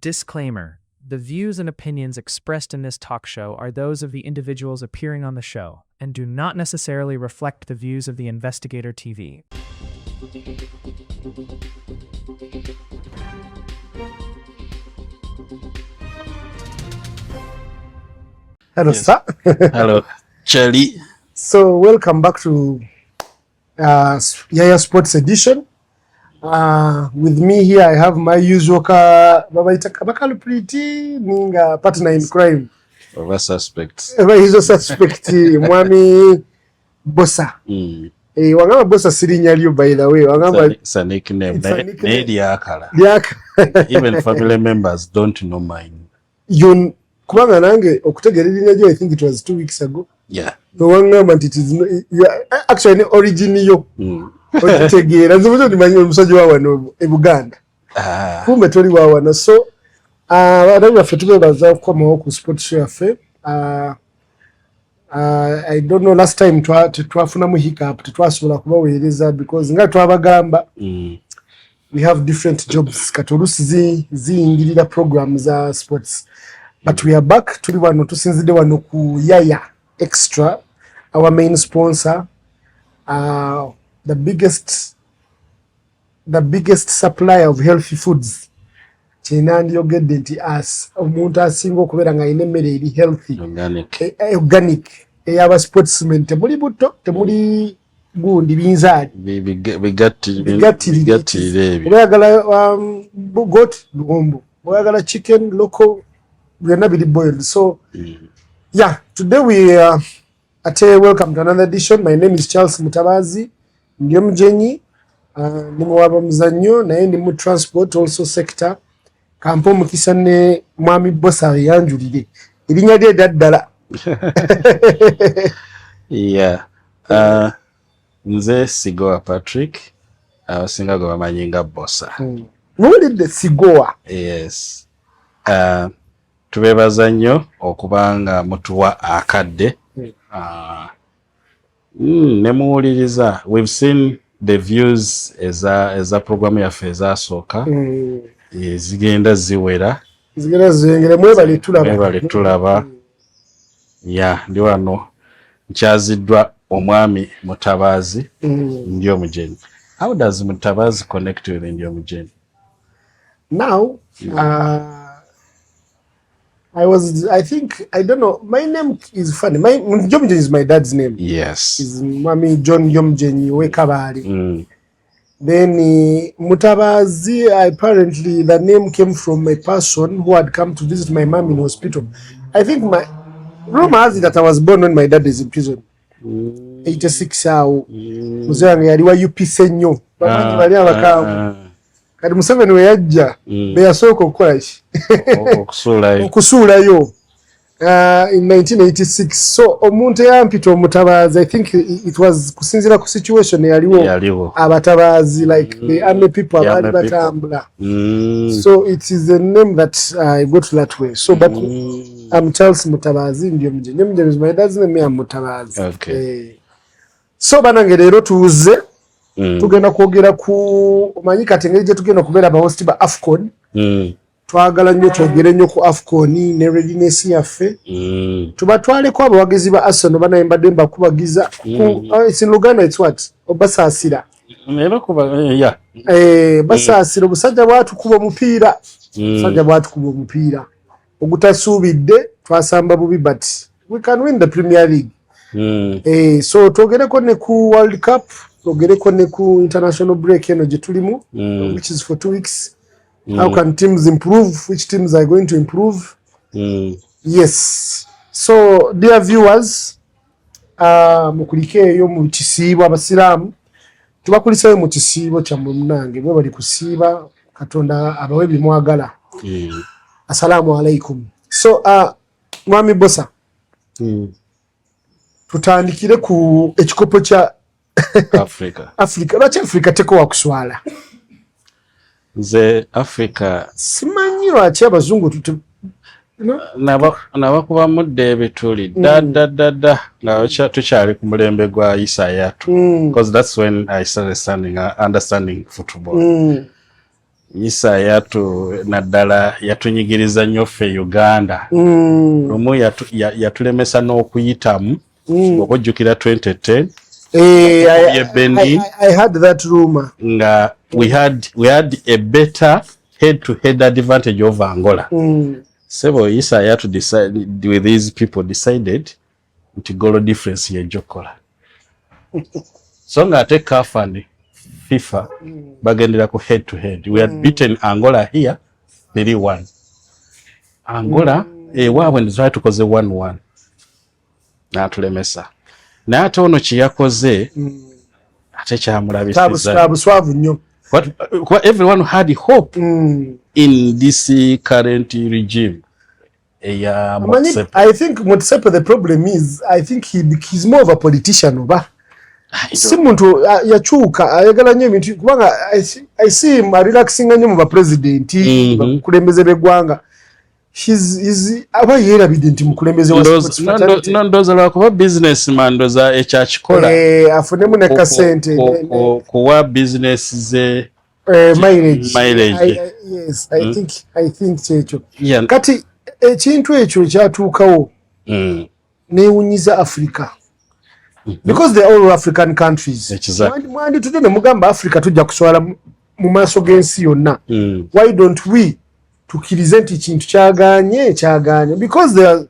Disclaimer: the views and opinions expressed in this talk show are those of the individuals appearing on the show and do not necessarily reflect the views of the Investigator TV. Hello, yes. Sir. Hello, Charlie. So, welcome back to YAYA Sports Edition. With me here, I have my usual partner in crime. Of a suspect. He's a suspect. Mwami Bossa. Wangama Bossa sirinya liyo, by the way. It's a nickname. Even family members don't know mine. Kubanga nange okutegerera nnyo, I think it was 2 weeks ago. Yeah. The one moment it is actually origin yo. Okutegeera nzozo nimanyi omusajja wa wano e Uganda. Kumbe toli wa wano. So abadde baffe tubebaza okukomawo ku sport show yaffe. I don't know, last time twafunamu hiccup tetwasobola kubaweereza because nga twabagamba we have different jobs katolusi ziyingirira programs za sports. But we are back. Tuli wano tusinzide wano ku YAYA Extra, our main sponsor, the biggest supplier of healthy foods. Chenandi yogedde nti as omuntu asinga okubeera nga ayina emmere eri healthy, organic, ey'aba sportsmen, temuli buto, temuli gundi binzaali bigattirire. Oyagala goat LUWOMBO, oyagala chicken local, we are not really boiled. So yeah, today we welcome to another edition. My name is Charles Mutabazi, ndiyo mjenyi, nimewaba mzanyo na ndi mu transport also sector. Kampo mukisa ne Mwami Bossa yanjulire erinnya lye daddala. Yeah. Nze Sigoa Patrick, abasinga gwe bamanyi nga Bossa. Muwulidde Sigoa? Yes. Tubebaza nnyo okubanga mutuwa akadde. Ne muwuliriza. We've seen the views eza programu yaffe ezasooka. Zigenda ziwera. Zigenda zengere mwebale tulaba. Ya, ndi wano nkyaziddwa omwami Mutabazi ndi omugeni. How does Mutabazi connect with ndi omugeni? Now, I don't know, my name is funny. Yomjen is my dad's name. Yes. Is Mami John Yomjen Wekabali. Then Mutabazi, apparently the name came from a person who had come to visit my mom in hospital. I think my rumor has it that I was born when my dad is in prison. 86 awo. Muzeyange yaliwa UPC nnyo. Bamanyi bali abakamu. Kati Museveni we yajja beyasooka okukola ki? Okusuulayo in 1986. So omuntu eyampita Omutabazi, I think it was kusinzira ku situation yaliwo abatabazi, like the army people abali batambula. So it is a name that I got that way. So but I'm Charles Mutabazi, ndiyo mjenyi. Mjenyi is my dad's name, I'm Mutabazi. Okay. So banange leero tuuze tugenda kwogera ku manyi kati engeri gye tugenda kubeera ba host ba AFCON. Twagala nnyo twogere nnyo ku AFCON ne readiness yaffe. Tubatwaleko abawagizi ba Arsenal banayembadde mbakubagiza. It's in Uganda, it's what? Obasaasira. Basaasira obusajja bwatukuba omupiira. Obusajja bwatukuba omupiira. Ogutasuubidde twasamba bubi, but we can win the Premier League. So twogereko ne ku World Cup, twogereko ne ku international break eno gye tulimu, which is for 2 weeks. How can teams improve? Which teams are going to improve? Yes. So, dear viewers, mukulike eyo mu kisiibo abasiraamu. Tubakuliseyo mu kisiibo kyammwe munange. Mwe bali kusiiba, Katonda abawe bimwagala. Assalamu alaikum. So, Mwami Bossa. Tutandikire ku ekikopo kya Africa. Lwaki Africa teko wakuswala? Nze Africa simanyi lwaki abazungu nabakuba mudde ebituli da nga tukyali ku mulembe gwa Isaya because that's when I started understanding football. Isa naddala yatunyigiriza nnyo ffe Uganda. Lumu yatulemesa n'okuyitamu okujjukira 2010. I had that rumor. Nga we had a better head-to-head advantage over Angola. Sebo Isa Yatu decided with these people decided to go difference ye jokola. So nga take CAF and FIFA bagendera ku head to head. We had beaten Angola here 3-1. Angola waabwe nzira tukoze 1-1. Na tulemesa. Na ate ono kiyakoze ate kyamulabisiza. What everyone had hope in this current regime. I think Motsepe, the problem is, I think he's more of a politician. Simuntu yachuka ayagala nnyo ebintu kubanga I see him relaxing nnyo mu president kulembeze begwanga. He's aba yerabide nti mukulembeze wa ndoza lwakuba businessman ndoza ekyakikola afunemu ne kasente kuwa business ze mileage. Yes, I think checho kati ekintu ekyo kyatuukawo neewunyiza Africa. Because they are all African countries. Mwandi tudde ne mugamba Africa tujja kuswala mu maaso g'ensi yonna. Why don't we tukirize nti kintu kyaganye? Because the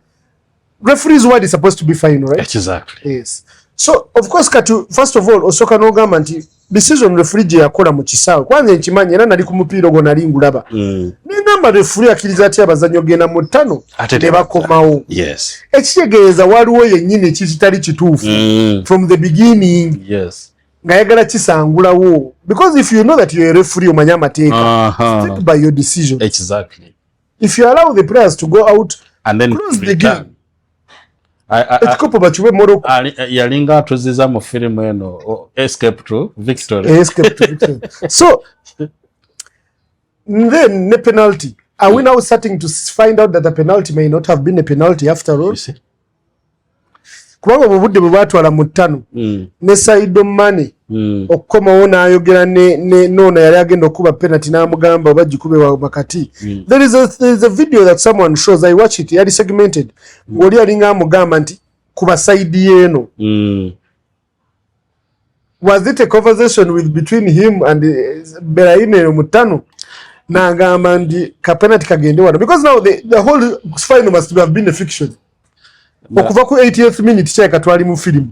referee's word is supposed to be final, right? Exactly. Yes. So of course first of all osoka n'ogamba nti decision referee gye yakola mu kisaawe kwanza nkimanyi era nali ku mupiira ogwo nali ngulaba n'engamba referee akkiriza ati abazannyo genda mu ttano ne bakomawo. Yes. Ekitegeeza waliwo yennyini ekitali kituufu from the beginning. Yes. Nga yagala kisangulawo because if you know that you're a referee omanya amateeka stick by your decision. Exactly. If you allow the players to go out and then close the game ekikopo bakiwe Morocco yalinga atuziza mu firimu eno Escape to Victory. So then the penalty, are we now starting to find out that the penalty may not have been a penalty after all? Kubanga obudde bwe batwala mu ttano ne Sadio Mane okukomawo n'ayogera ne nono yali agenda okuba penalty n'amugamba oba gikube wa makati. There is a video that someone shows, I watch it, yali segmented. Oli alinga amugamba nti kuba side yeno. Was it a conversation between him and Beraine mu ttano? N'agamba nti ka penalty kagende wano because now the whole final must have been a fiction. Okuva ku 80th minute kyeka twali mu film.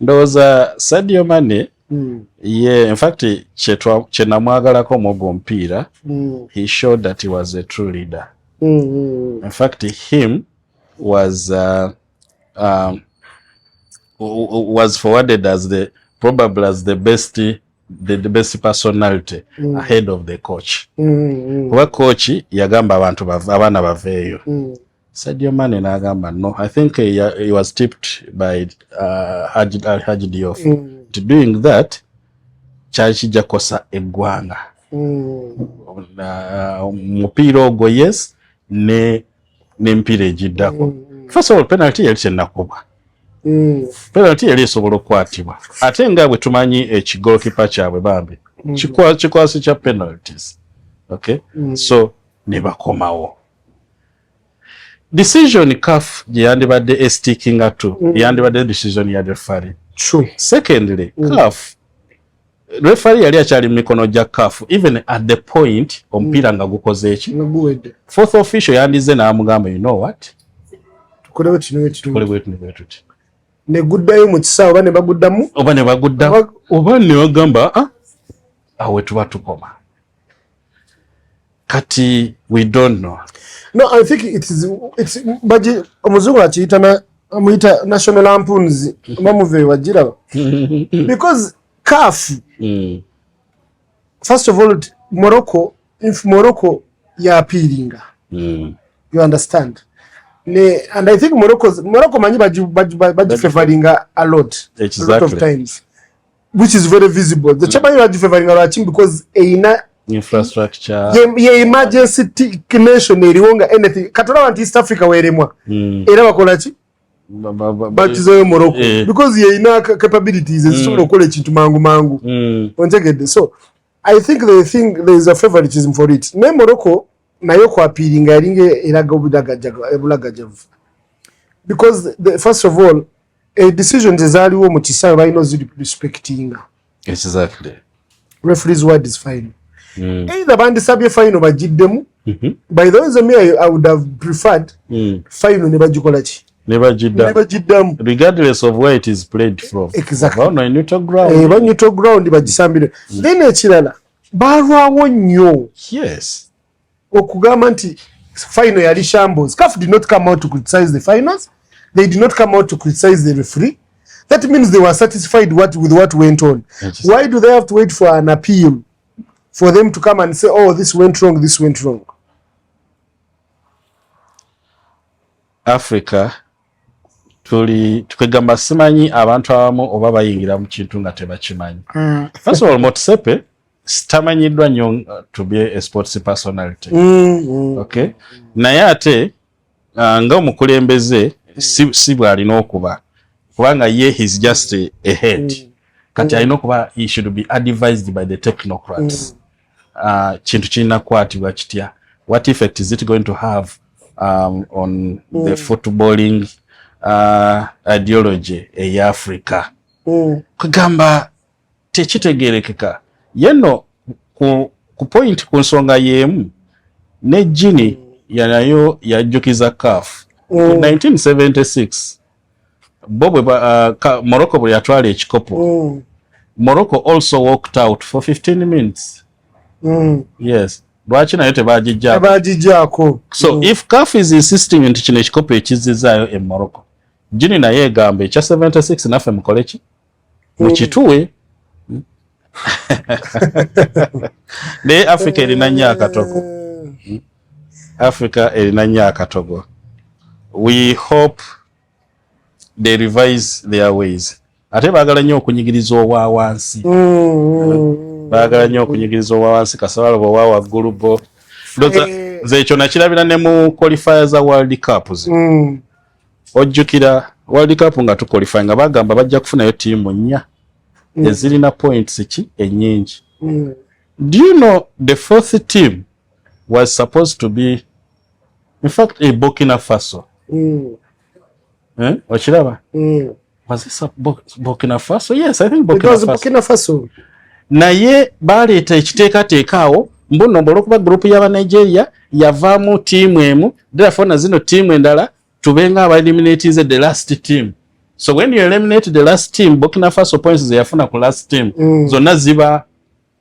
Ndoza Sadio Mane in fact kyenamwagalako mu mpira he showed that he was a true leader. In fact him was forwarded as the best personality ahead of the coach. Kuba coach yagamba abantu abaana baveeyo. Sadio Mane n'agamba no. I think he was tipped by Haji Diouf. To doing that kyali kijja kosa eggwanga. Mupiira ogwo yes n'empiira egiddako. First of all penalty yali kyennakuba. Penalty yali esobola okukwatibwa ate nga bwe tumanyi ekigolkipa kyabwe bambi kikwasi kya penalties. Okay. So ne bakomawo decision CAF gye yandibadde sticking to yandibadde decision ya referee. True. Secondly CAF referee yali akyali mu mikono gya CAF even at the point omupiira nga gukoze eki fourth official yandize n'amugamba you know what tukolewo kino ne guddayo mu kisaawe oba ne baguddamu oba ne bagamba awe tuba tukoma kati we don't know. No, I think it's baji omuzungu akiyita amuyita national lampoons mamuve wagira because CAF first of all Morocco, if Morocco ya appealinga you understand. And I think Morocco manyi baji favoringa a lot of times, which is very visible. The Chama baji favoringa lwaki because eina infrastructure ye emergency nation eriwonga anything katola wanti East Africa weremwa era bakola ki bakizayo Morocco because ye ina capabilities ezisobola okukola ekintu mangu ontegedde. So I think there is a favoritism for it. Ne Morocco nayo kwapiringa yalinga eraga obulagajavu because first of all decisions ezaaliwo mu kisawe balina respectinga. Exactly. Referee's word is final. Either bandisabye final bajiddemu. By the way, I would have preferred final ne bagikola ki. Never jidam. Regardless of where it is played from. Exactly. On neutral ground. Neutral ground bagisambire. Then ekirala balwawo nnyo. Yes. Okugamba nti final yali shambles. CAF did not come out to criticize the finals. They did not come out to criticize the referee. That means they were satisfied with what went on. Why do they have to wait for an appeal for them to come and say, oh, this went wrong, this went wrong? Africa tukegamba simanyi abantu abamu oba bayingira mu kintu nga tebakimanyi. First of all, Motsepe sitamanyiddwa nnyo to be a sports personality. Okay? Naye ate nga omukulembeze si bw'alina okuba kubanga ye he's just a head. Kati alina okuba he should be advised by the technocrats. Kintu kirina kukwatibwa kitya? What effect is it going to have on the footballing ideology eya Africa? Kugamba tekitegerekeka yeno ku point ku nsonga yemu ne Gini yanayo yajjukiza CAF 1976 Bobo Morocco bwe yatwala ekikopo. Morocco also walked out for 15 minutes. Yes. Lwaki nayo tebagijjako. So if CAF is insisting nti kino ekikopo ekizizaayo e Morocco, Gini naye egamba ekya 76 naffe mukoleki mukituwe. Ne Africa erina nnyo akatogo. Africa erina nnyo akatogo. We hope they revise their ways. Ate baagala nnyo okunyigiriza owa wansi. Baagala nnyo okunyigiriza owa wansi kasawala bwe waggulu bo. Nze ekyo nakirabira ne mu qualifiers za World Cup. Ojjukira World Cup nga tuqualify nga bagamba bajja kufunayo tiimu nnya ezirina points ki ennyingi. Do you know the fourth team was supposed to be in fact a Burkina Faso? Ochiraba? Was it Burkina Faso? Yes, I think Burkina Faso. Naye baleeta ekiteekateekaawo mbuno olw'okuba gurupu y'aba Nigeria yavaamu tiimu emu therefore na zino tiimu endala tubenga aba eliminated the last team. So when you eliminate the last team, Burkina Faso points zeyafuna ku last team zonna ziba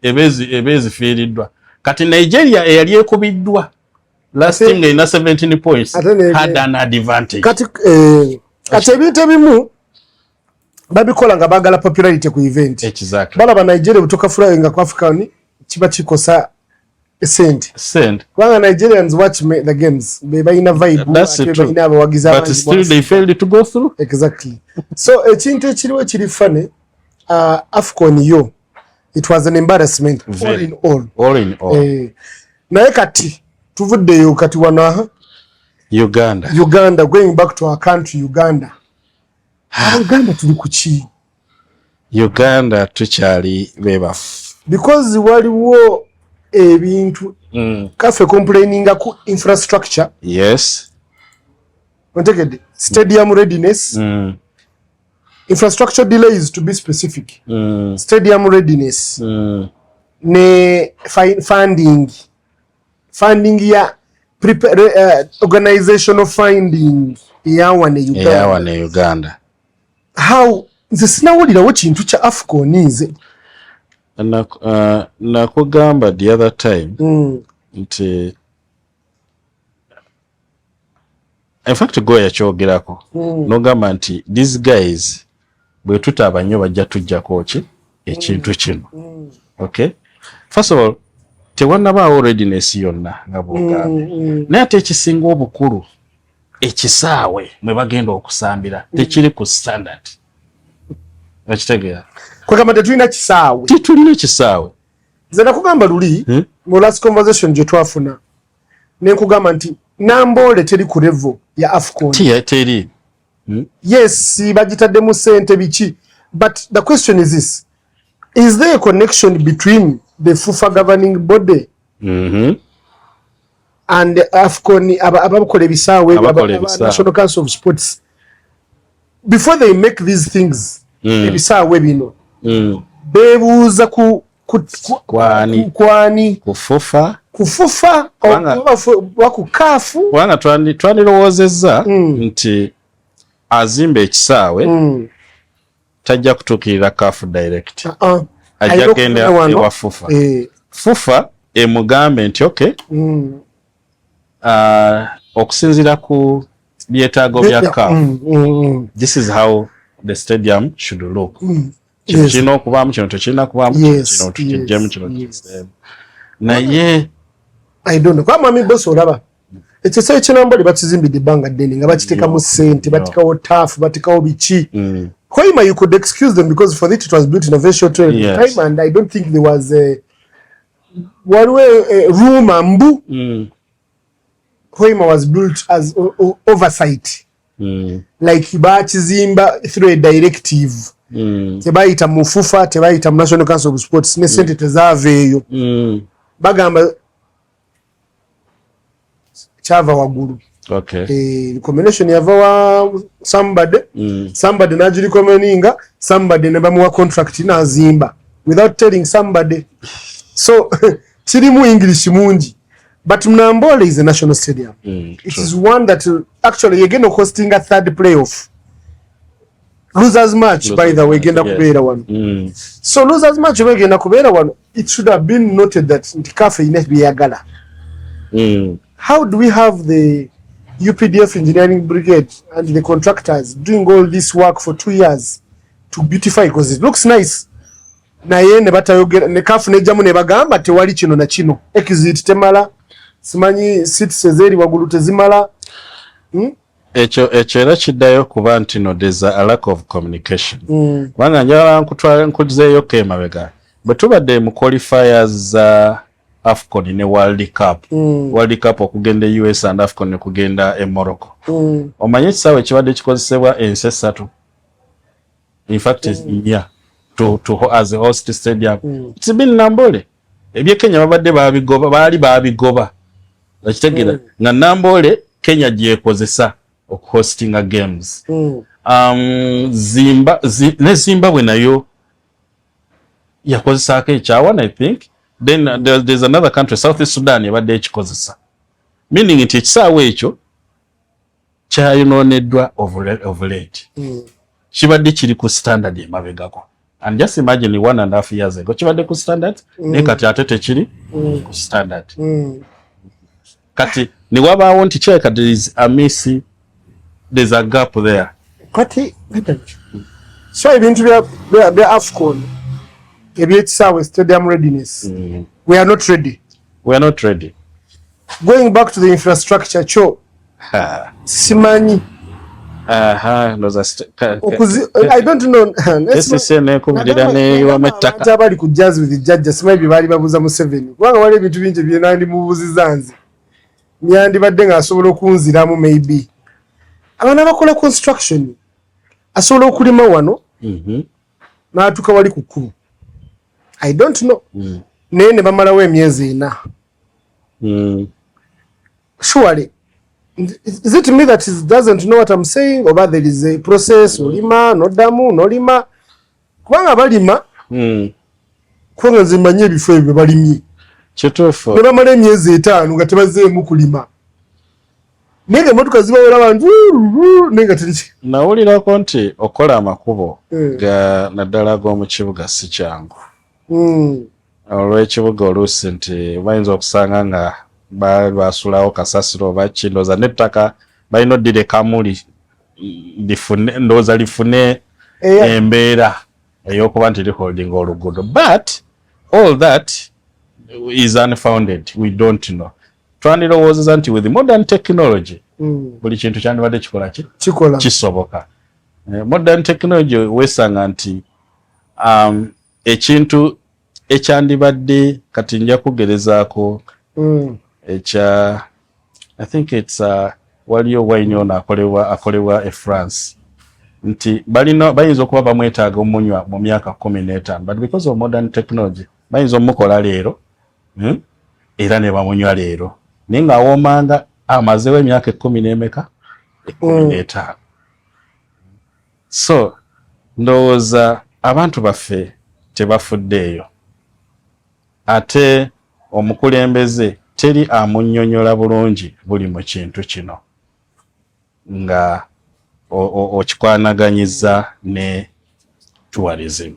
ebezifiiriddwa. Kati Nigeria eyali ekubiddwa last team nga ina 17 points had an advantage. Kati ebintu ebimu babikola nga bagala popularity ku event. Exactly. Balaba Nigeria butoka flying nga ku African kiba kikosa send. Kubanga Nigerians watch the games. Beba ina vibe. That's true. But still they failed to go through. Exactly. So ekintu ekiriwo kiri fane AFCON yo. It was an embarrassment. All in all. Naye kati tuvuddeyo kati wana Uganda, going back to our country Uganda. Uganda tuli kuki? Uganda tukyali beba. Because waliwo ebintu kafe complaining ku infrastructure. Yes. Ontegede stadium readiness. Infrastructure delays to be specific. Stadium readiness. Ne funding ya organizational finding yawane Uganda. How nze sinawulirawo kintu kya AFCON nze. Nakugamba the other time nti in fact go yakyogerako nogamba nti these guys bwe tutaba nnyo bajja tujjako ki ekintu kino. Okay, first of all tewannabaawo readiness yonna nga bwogambye naye ate ekisinga obukulu ekisaawe mwe bagenda okusambira tekiri ku standard. Ekitegeera kwegamba tetulina kisaawe. Titulina kisaawe. Nze nakugamba luli mu last conversation gye twafuna ne nkugamba nti Namboole teri ku level ya AFCON. Teri. Yes, bagitaddemu ssente biki. But the question is this. Is there a connection between the FUFA governing body and AFCON abakola ebisaawe National Council of Sports? Before they make these things, ebisaawe bino, bebuuza ku kwani kufufa waku kafu kubanga twandirowoozezza nti azimba ekisaawe tajja kutuukirira kafu direct ajja genda ewa fufa fufa emugambe nti okay okusinziira ku byetaago bya kafu this is how the stadium should look kino kirina okubaamu kino tekirina kubaamu kino tukijjemu kino tukijjemu naye I don't know kwa mami boss olaba ekisaawe kinambole bakizimbidde ebbanga ddene nga bakiteekamu ssente batikawo taafu batikawo biki Koima, you could excuse them because for it was built in a very short time, and I don't think there was a room ambu. Koima was built as oversight, like Hibachizimba through a directive. Tebaita mufufa, tebaita National Council of Sports, ne sente tezaveyo. Bagamba chava waguru. Okay. Combination yava somebody najiri komeninga somebody ne bamuwa contract nazimba without telling somebody. So kirimu English mungi, but Mnambole is a national stadium. It is one that actually again hosting a third playoff. Losers match by the way genda kubeera one. So losers match we genda kubeera one. It should have been noted that Ntikafe inebiyagala. How do we have the UPDF engineering brigade and the contractors doing all this work for 2 years to beautify because it looks nice? Naye ne batayogera ne kafu ne jamu ne bagamba tewali kino na kino exit temala simanyi seats ezeri wagulu tezimala. Echo era kiddayo kuba nti no there's a lack of communication. Banga njala nkuzeeyo kemabega bwe tubadde mu qualifiers AFCON ne World Cup. World Cup okugenda US and AFCON ne kugenda e Morocco. Omanye kisaawe kibadde kikozesebwa ensi essatu. In fact, to as a host stadium. It's been Nambole. Ebye Kenya babadde babigoba. Bakitegera. Na Nambole Kenya gyekozesa hosting a games. Zimbabwe nayo yakozesa ekyawana I think. Then there's another country, South Sudan, yabadde ekikozesa. Meaning nti ekisaawe ekyo kyayonooneddwa of late. Kibadde kiri ku standard emabegako. And just imagine 1.5 years ago kibadde ku standard ne kati ate tekiri ku standard. Kati ni wabaawo nti kyeka there is a miss, there's a gap there. Kati so ebintu bya AFCON ebyekisawe stadium readiness. We are not ready. We are not ready. Going back to the infrastructure, cho simanyi. I don't know. Abali ku jazz with the judges maybe bali babuza mu 7. Kubanga wali ebintu bingi byenandi mubuzizanze. Nyandi badde nga asobola okunziramu maybe. Abana bakola construction. Asobola okulima wano. N'atuka wali ku kkubo. I don't know. Nene bamalawo emyezi 4. Surely, is it me that doesn't know what I'm saying, or there is a process? Olima, no damu, no lima. Kubanga balima. Kubanga nzimanye bifo ebyo balimye. Kituufu. Ne bamala emyezi 5 nga tebazeemu kulima. Nenge motoka zibawola abantu nenga tiki. Nawulirako nti okola amakubo ga naddala g'omu kibuga si kyangu. Olw'ekibuga oluusi nti bayinza okusanga nga basulawo kasasiro oba kindoza n'ettaka balina oddira ekamuli ndowooza lifune embeera ey'okuba nti liholdinga oluguudo. But all that is unfounded. We don't know. Twandirowoozeza nti with modern technology buli kintu kyandibadde kikola kisoboka. Modern technology weesanga nti ekintu ekyandibadde kati nja kugerezaako ekya I think it's waliyo wine ono akolebwa France nti bayinza okuba bamwetaaga omunywa mu myaka 15 but because of modern technology bayinza omukola leero era ne bamunywa leero naye ng'awoomanga amazeewo emyaka 15 so ndowooza abantu baffe tebafuddeeyo ate omukulembeze teri amunnyonnyola bulungi buli mu kintu kino nga okikwanaganyiza ne tourism.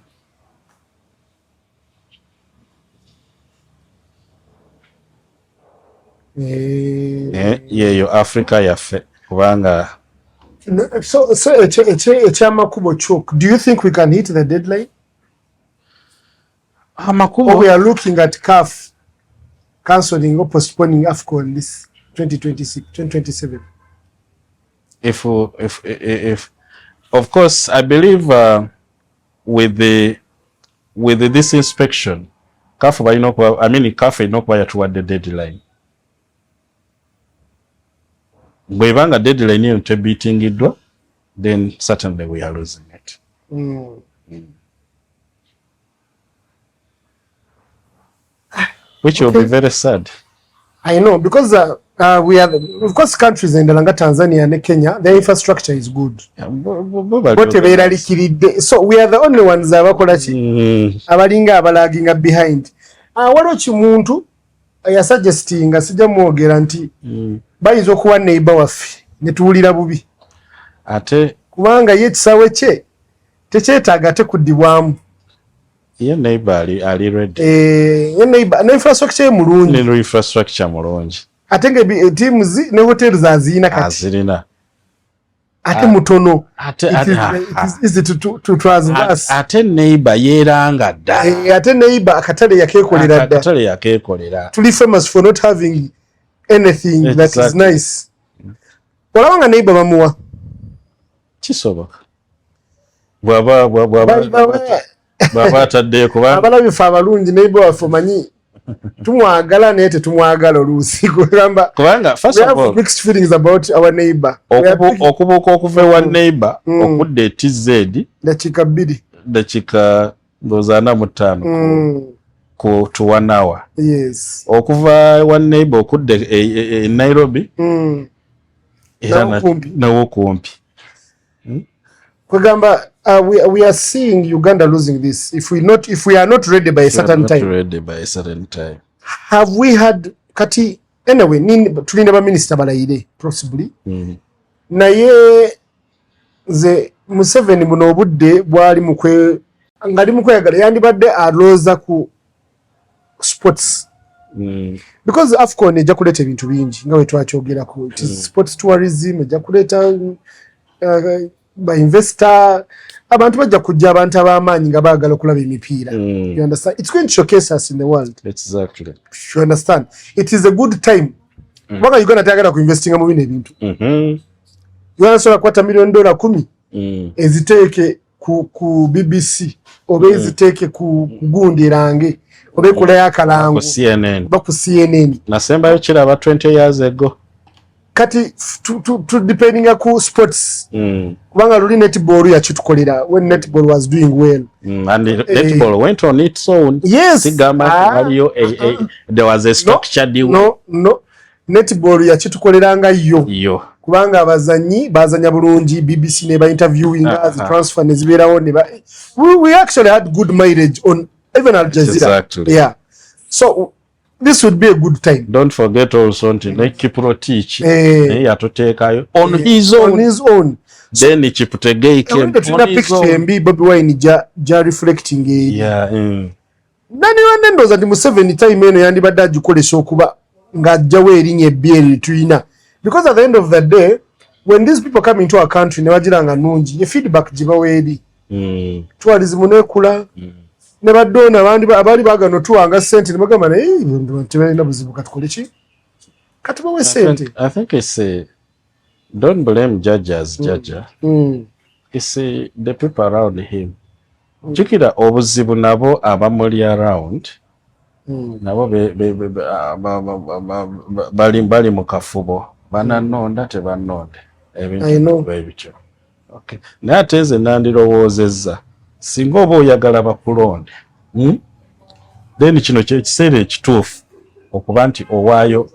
Yeyo Africa yaffe kubanga so ekyamakubo chok, do you think we can hit the deadline? Amakubo, or we are looking at CAF cancelling or postponing AFCON this 2027? If of course I believe with this inspection CAF CAF inokuba toward the deadline. Bwebanga deadline iyo tebeatingidwa, then certainly we are losing it. Which will be very sad. I know, because we are, of course, countries in Tanzania and Kenya, their infrastructure is good. So we are the only ones that are abalinga behind. What muntu suggesting asija mo guarantee bayinza okuwa neighbor waffe ne tuwulira bubi ate kubanga ye kisawe kye tekyetaaga tekudibwamu ye neighbor ali ready ye neighbor ne infrastructure mulungi ate nge teams ne hotels azina kati azirina ate mutono easy to transverse ate neighbor yeranga dda ate neighbor akatale yakekolera tuli famous for not having anything that is nice. Olabanga neighbor bamuwa kisoboka bwaba ataddeyo kubanga abalabi fe abalungi neighbor waffe manyi tumwagala naye tetumwagala oluusi kubanga first of all mixed feelings about our neighbor okubuuka okuva ewa neighbor okudda TZ dakika 2 dakika 45 ku to 1 hour. Yes. Okuva one neighbor okudde Nairobi era nawo kumpi. Kwegamba we are seeing Uganda losing this if we are not ready by a certain time. Have we had kati anyway tulina ba minister balayire possibly naye ze Museveni muno obudde bwali mukwe ngali mukwegala yandibadde aloza ku sports because AFCON ejja kuleta ebintu bingi nga we twakyogera ku sports tourism ejja kuleta ba investor abantu bajja kujja abantu ab'amaanyi nga baagala okulaba emipiira. You understand? It's going to showcase us in the world. Exactly. You understand? It is a good time. Waka Uganda tagala ku investing mu bino ebintu. Uganda sola kwata $1 million 10 eziteeke ku BBC oba eziteeke ku Gundi Range oba kula yakalango ku CNN. Nasembayo kiraba 20 years ago. Kati to depending ku sports kubanga luli netball yakitukolera when netball was doing well and netball went on its own. Yes. There was a structure deal. No netball yakitukoleranga yo kubanga abazanyi bazanya bulungi BBC ne ba interviewing as transfer ne ziberawo ne we actually had good mileage on even Al Jazeera. Exactly. Yeah, so this would be a good time. Don't forget also like Kipro teach yatotekayo on his own. Then Chiputegei came on his own. Bobi Wine ja reflecting nani wanendoza ndi Museveni time eno yandibadde agikolesa okuba ng'ajjawo erinnya ebbyeru tulina because at the end of the day when these people come into our country ne bagiranga nnungi ye feedback gibawa eri tourism nekula ne badona abali bagano tuwanga sente ne bagamba tebalina buzibu katukole ki katubawe sente. I think it's don't blame judges. It's the people around him. Jukira obuzibu nabo abamuli around nabo bali mu kafubo bananonda tebanonde ebintu bwebityo. Okay. Naye ate nze nandirowoozezza singa oba oyagala bakulonde then kino kyekiseera ekituufu okuba nti owaayo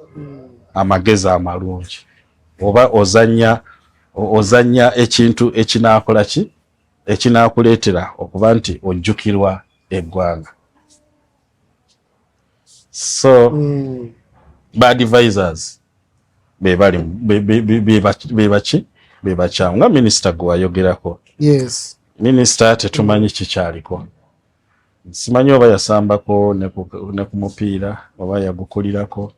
amagezi amalungi oba ozanya ekintu ekinakola ki ekinakuleetera okuba nti ojjukirwa eggwanga. So bad advisors bebakyamu nga minisita gwe wayogerako. Yes. Minisita tetumanyi kikyaliko. Simanyi oba yasambako ne ku mupiira oba yagukulirako.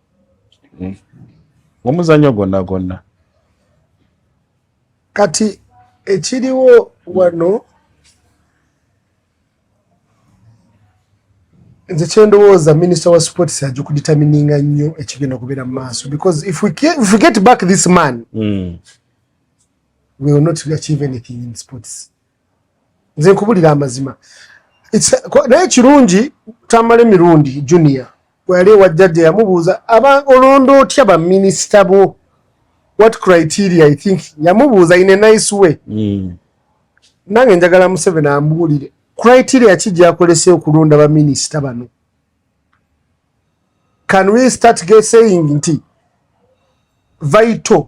Omuzannyo gonna. Kati ekiriwo wano nze kyendowooza minisita wa sports ajja okuditamininga nnyo ekigenda okubeera mu maaso, because if we get back this man we will not achieve anything in sports. Nze nkubulira amazima. Naye kirungi tamala emirundi junior wali wa jjajja yamubuuza olondo otya baminisita bo, what criteria I think yamubuuza in a nice way. Nange njagala Museveni ambuulire criteria ki gyakolese okulonda baminisita bano. Can we start saying nti vital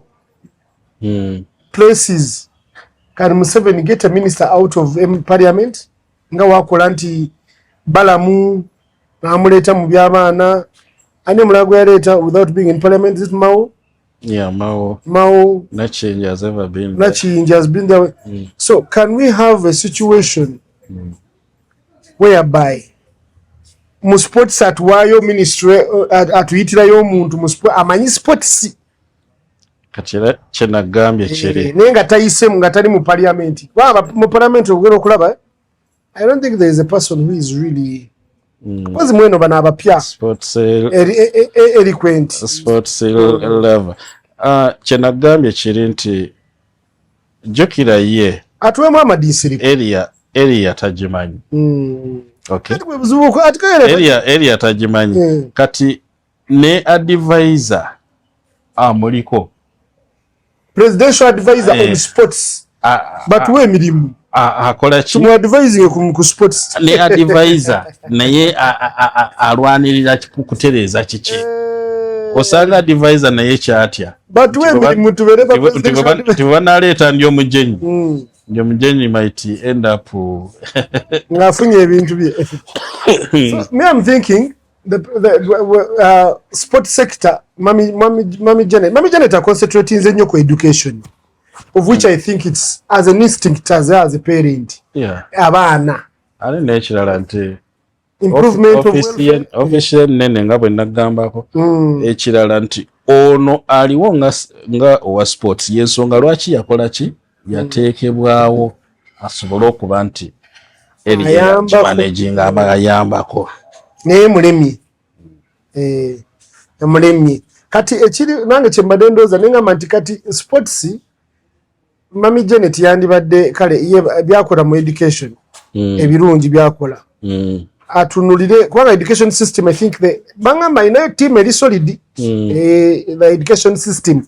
places, can Museveni get a minister out of parliament nga wakola nti Balamu namuleeta mu by'abaana ane mulago yaleeta without being in parliament? Is it Mao? Yeah, Mao. No change has ever been there. No change has been there. So can we have a situation whereby mu sports atwayo ministry atuyitirayo omuntu mu sport amanyi sports kachira kyenagambye kiri nenga tayise nga tali mu parliament. Mu parliament ogera okulaba, I don't think there is a person who is really kwazi mweno bana abapya sports eloquent sports level. Kyenagambye kiri nti jokira ye atwemu amadisiri area tajimanyi. Okay. Area tajimanyi. Kati ne advisor amuliko presidential advisor on sports but we emirimu akola ki mu advising ku sports ne advisor naye alwanirira kutereeza kiki osanga advisor naye kyatya but we emirimu tubereba tibanaleeta ndi omujenyi might end up ngafunye ebintu bye. So me I'm thinking the sport sector, Mami Janet are concentrating nnyo ku education, of which I think it's as an instinct as a parent. Yeah. Abaana. Ali nekirala nti improvement official nene nga bwe nagambako ekirala nti ono aliwo nga owa sports yensonga lwaki yakola ki yateekebwawo asobole okuba nti eriya managing abayambako naye mulemye kati ekiri nange kyembadde ndowooza nengamba nti kati sports Mami Janet yandibadde kale byakola mu education ebirungi byakola atunulire kubanga education system I think bangamba inayo team eri solid the education system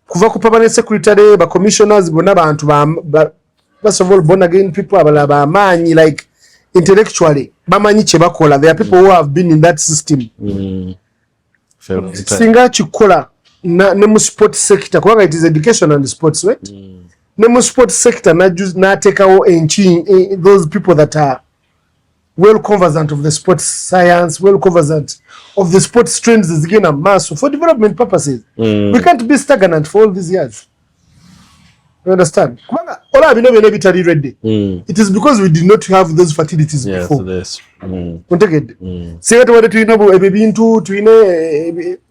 kuva ku permanent secretary ba commissioners bona bantu first of all born again people abalaba amanyi like intellectually bamanyi kye bakola. There are people who have been in that system. Singa chikola ne mu sport sector kubanga it is education and sports, right? Ne mu sport sector na tekawo those people that are well conversant of the sports science, well conversant of the sports trends zigena maso for development purposes. We can't be stagnant for all these years. You understand? Kubanga ola bino bino bitali ready. It is because we did not have those facilities before. Yes, Unteged. Sega tewade tulina ebintu tulina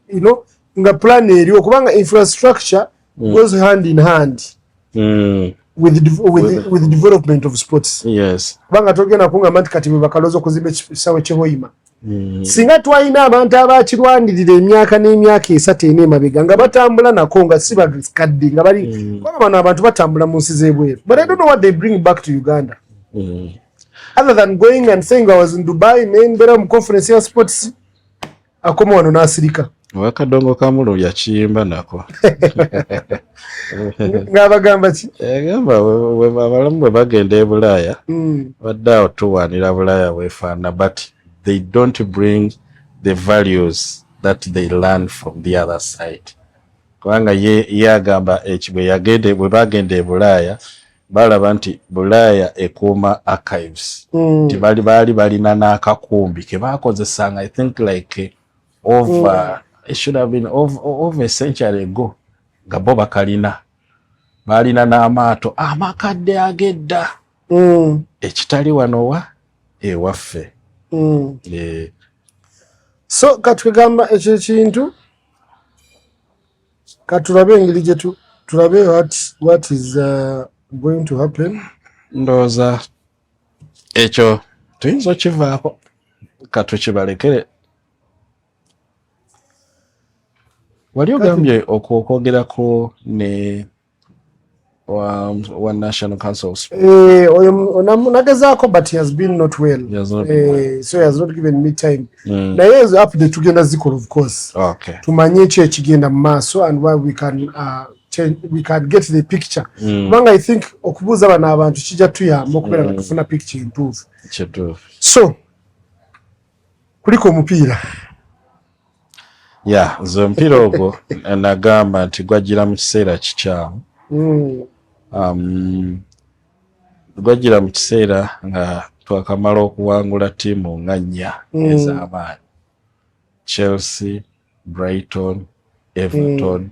you know nga plan eriyo kubanga infrastructure goes hand in hand with the development of sports. Yes. Kubanga togenda kungamba nti kati bakalozo kuzimba ekisawe kyehoyima. Singa twalina abantu abakirwanirira emyaka n'emyaka esatu emabega nga batambula nako nga si bakadde nga bali kwaba bano abantu batambula mu nsi z'ebweru. But I don't know what they bring back to Uganda. Other than going and saying I was in Dubai, mbera mu conference ya sports akoma wano n'asirika. Wakadongo kamulu yakiyimba nako. Ngabagamba ki? Gamba abalamu bwe bagenda e Bulaaya badde awo tuwaanira Bulaaya weefaana, but they don't bring the values that they learn from the other side. Kubanga ye agamba bwe bagenda e Bulaaya balaba nti Bulaaya ekuuma archives. Nti baali balina n'akakumbi ke baakozesanga, I think like it should have been over a century ago. Nga bo bakalina balina n'amaato amakadde agedda ekitali wano ewaffe. So katugamba ekyo kintu katulabe engeri gye tulabe what is going to happen. Ndowooza ekyo tuyinza okivaako katukibalekere. Wali ogambye okwogerako ne one National Council of Sport. Nagezaako, but he has been not well. So he has not given me time. Naye is update tugenda zikola, of course. Okay. Tumanye ekigenda mu maaso and why we can get the picture. Kubanga I think okubuuza bano abantu kijja tuyamba okubeera nga tufuna picture improve. So kuliko omupiira. Nze omupiira ogwo nagamba nti gwajjira mu kiseera kikyamu. Gwajjira mu kiseera nga twakamala okuwangula ttiimu nga 4 ez'amaanyi: Chelsea, Brighton, Everton,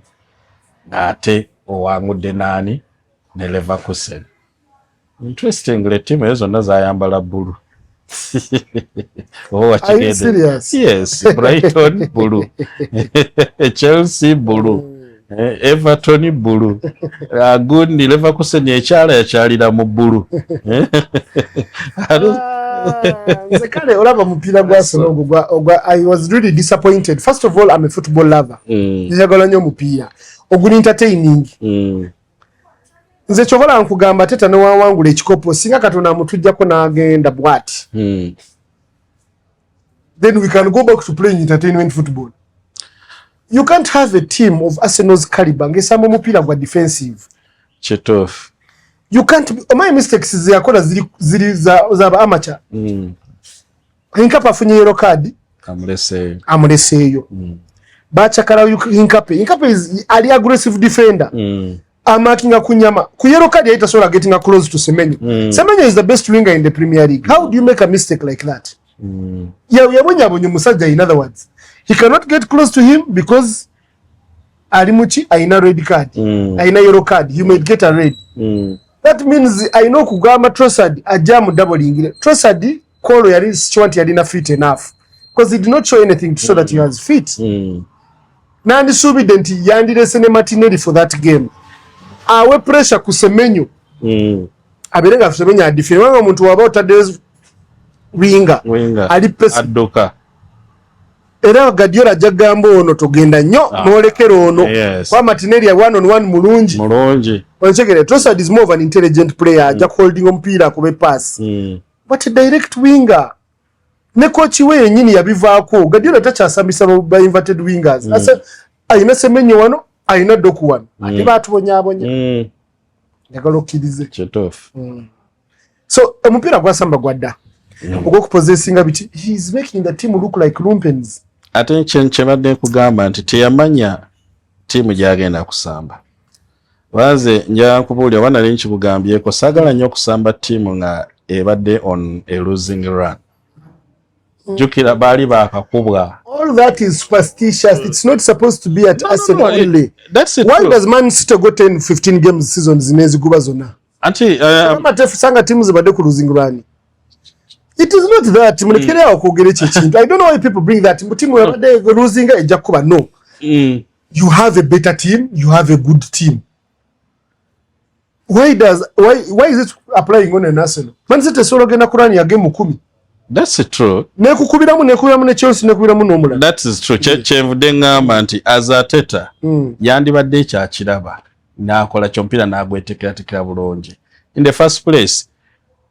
ng'ate owangudde naani ne Leverkusen. Interestingly, ttiimu ezo zonna zaayambala bbulu. Are you serious? Yes, Brighton blue, Chelsea blue, Everton blue, gundi Leverkusen ekyala yakyalira mu blue. Kale olaba mupiira gwa Arsenal I was really disappointed. First of all, I'm a football lover. Njagala nnyo mupiira. Oguli entertaining. Nze kyobola nkugamba teta newawangula ekikopo singa Katonda amutujjako n'agenda bwati. Then we can go back to playing entertainment football. You can't have a team of Arsenal's caliber ngesamba omupiira gwa defensive. Chetof. You can't. My mistakes ziyakola ziri za amateur. Hinkapa afunye yellow card. Amuleseeyo. Bachakala Hinkapa is ali aggressive defender. Amakinga kunyama ku yellow card yaita sola getting close to Semenyo. Semenyo is the best winger in the Premier League. How do you make a mistake like that? Yabonye musajja, in other words, he cannot get close to him because alimuchi aina red card, aina yellow card, you might get a red. That means I know kugama Trossard ajamu doubling. Trossard kolo yali Stuart yalina fit enough because he did not show anything to show that he was fit. Nandi subide nti yandirese ne Martinelli for that game. Awe pressure ku Semenyo. Aberenga Semenyo adifire wanga omuntu waba otadde winger. Ali press adoka. Era Guardiola jagamba ono togenda nnyo n'olekera ono. Kwa Martinelli ya 1-on-1 mulungi. Onchekere Trossard is more of an intelligent player. Ajja holding omupiira akube pass. But a direct winger. Ne coach we yennyini yabivaako. Guardiola takyasambisa ba inverted wingers. Asa ayina Semenyo wano, ayina Doku wano. Ate baatubonyabonya. Njagala okkirize. Chetof. So omupiira gwasamba gwadda. Okupossessinga biti, he is making the team look like lumpens. Ate kyebadde nkugamba nti teyamanya ttiimu gyagenda kusamba. Wanze nja nkubuulira wanali nkikugambyeko saagala nnyo okusamba ttiimu nga ebadde on a losing run. Jukira baali baakakubwa. All that is superstitious. It's not supposed to be at Arsenal only. That's it. Why does Man City go 10-15 games seasons neziguba zonna? Anti sanga teams zibadde ku losing run. It is not that. Mulekere okwogera ekyo ekintu. I don't know why people bring that. Team yabadde losing ejja kuba. No. You have a better team. You have a good team. Why is it applying on an Arsenal? Man City solo genda kurani ya game 10. That's true. Nekukubiramu ne Chelsea nekubiramu n'omulala. That is true. Kyenvudde ngamba nti Azateta yandibadde ekyakiraba n'akola kyompira n'agweteekerateekera bulungi. In the first place,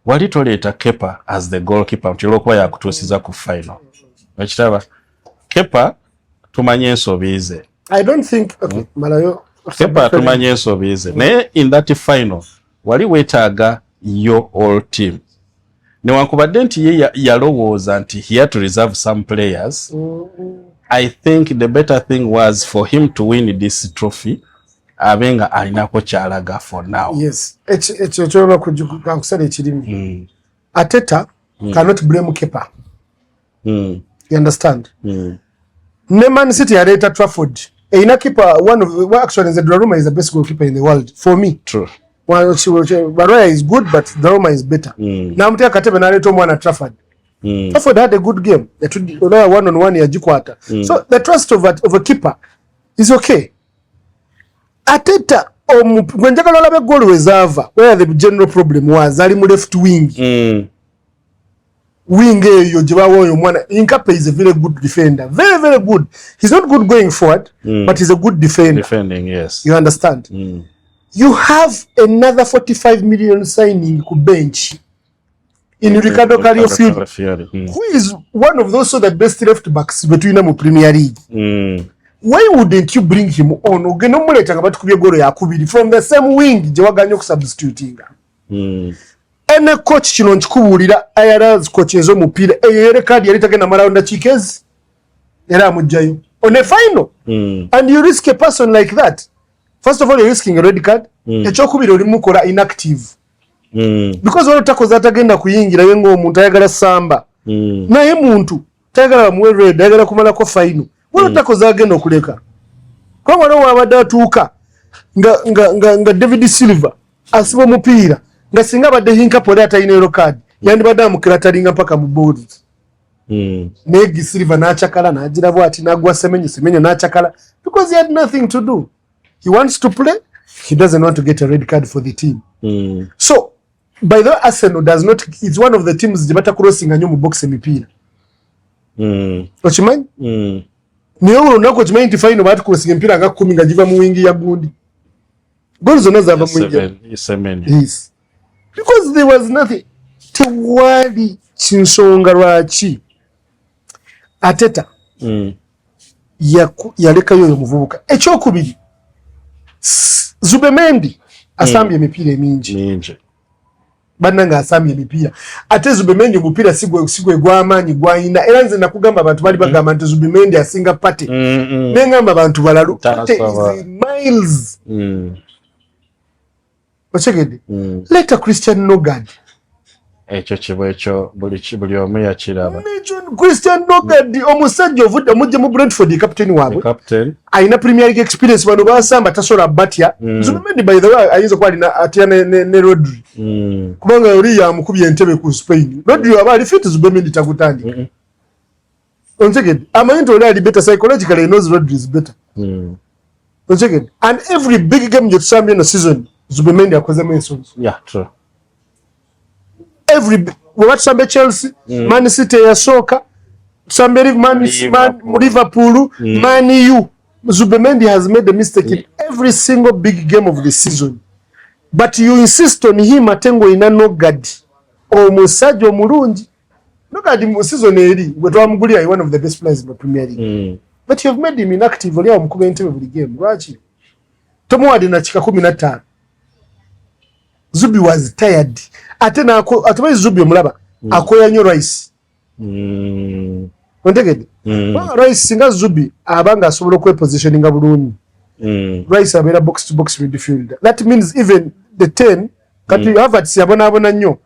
wali toleeta Kepa as the goalkeeper nti olw'okuba yakutuusiza ku final. Ekitaba Kepa tumanye ensobize. I don't think okay malayo Kepa tumanye ensobize. Naye in that final wali wetaaga your all team. Newankubadde nti ye yalowooza nti he had to reserve some players. I think the better thing was for him to win this trophy. Abenga alinako kyalaga for now. Yes. Ekyo kyoba kukusala ekirimi. Ateta cannot blame Kepa. You understand? Ne Man City yaleta Trafford. Ina keeper actually the Donnarumma is the best goalkeeper in the world for me. True. Baroya is good, but Donnarumma is better. Na mtia Katebe naleta omwana Trafford. Trafford had a good game. They one-on-one ya jikwata. So the trust of a keeper is okay. Ateta gwenjagala olabe goal reserve where the general problem was ali mu left wing. Wing eyo jibawo oyo mwana Inkape is a very good defender. Very very good. He's not good going forward, but he's a good defender. Defending, yes. You understand? You have another 45 million signing ku bench in Ricardo Cariofield, who is one of those the best left backs between them Premier League. Why wouldn't you bring him on? Ogeno muleta ngabatu kubye goro yakubiri from the same wing je waganyo ku substituting. Ene coach kino nkikubulira ayarazi coach ezo mupira eyere card yali tagenda marawunda chikezi era amujjayo on a final. And you risk a person like that. First of all, you're risking a red card. Echokubiri oli mukola inactive. Because wano takoza atagenda kuyingira yengo omuntu ayagala samba. Naye muntu tayagala bamuwe red, ayagala kumala ko final. Wano takoza agenda okuleka. Kwa wano wabadde atuuka nga David Silva asiba mupiira nga singa badde Hinkape oli atayina yellow card yandibadde amukiratalinga mpaka mu boards. Negi Silva n'achakala n'agira bwati n'agwa Semenyo n'achakala because he had nothing to do. He wants to play. He doesn't want to get a red card for the team. So, by the way, Arsenal does not. It's one of the teams that crossing a new box mipira. What you mean? Niyo unako chimani tifaino batu crossing mpira nga kumi nga jiva muwingi ya gundi. Goals onaza aba muwingi. Yes. Because there was nothing. Tewali chinsonga lwachi. Ateta. Yaleka yoyo muvubuka. Ekyokubiri. Zubemendi asambye emipira emingi. Bannanga asambye emipira. Ate Zubemendi omupira sigwe gw'amaanyi gw'ayina. Era nze nakugamba abantu bali bagamba nti Zubemendi asinga Pate. Nengamba abantu balalu. Pate is miles. Ochegede. Leta Christian Nogard. Ekyo kibo ekyo buli omu yakiraba. Christian Nogard omusajja ovudde mujje mu Brentford captain waabwe. Captain. Aina Premier League experience bano basamba tasola batya. Zubemendi by the way ayizo kwali na atya ne Rodri. Kubanga yori ya mukubye entebe ku Spain. Rodri abali fit Zubemendi takutandi. Onchegede. Amayinto oli ali better psychologically knows Rodri is better. Onchegede. And every big game you champion a season Zubemendi akoze mentions. Yeah, true. Every what sambe Chelsea, Man City ya soka, sambe Liverpool, Man U. Zubemendi has made a mistake in every single big game of the season. But you insist on him atengo ina Nogard. Omusajja omulungi. Nogard mu season eri wetwamugulira one of the best players in the Premier League. But you have made him inactive oli omukube entebe buli game. Lwaki? Tomuwadi na chika 15. Zubi was tired. Atena atubai Zubi omulaba. Akoya nyo Rice. Ontegede. Rice singa Zubi abanga asobola kwe positioning bulungi. Rice abera box to box midfielder. That means even the 10 kati Havertz yabona nnyo.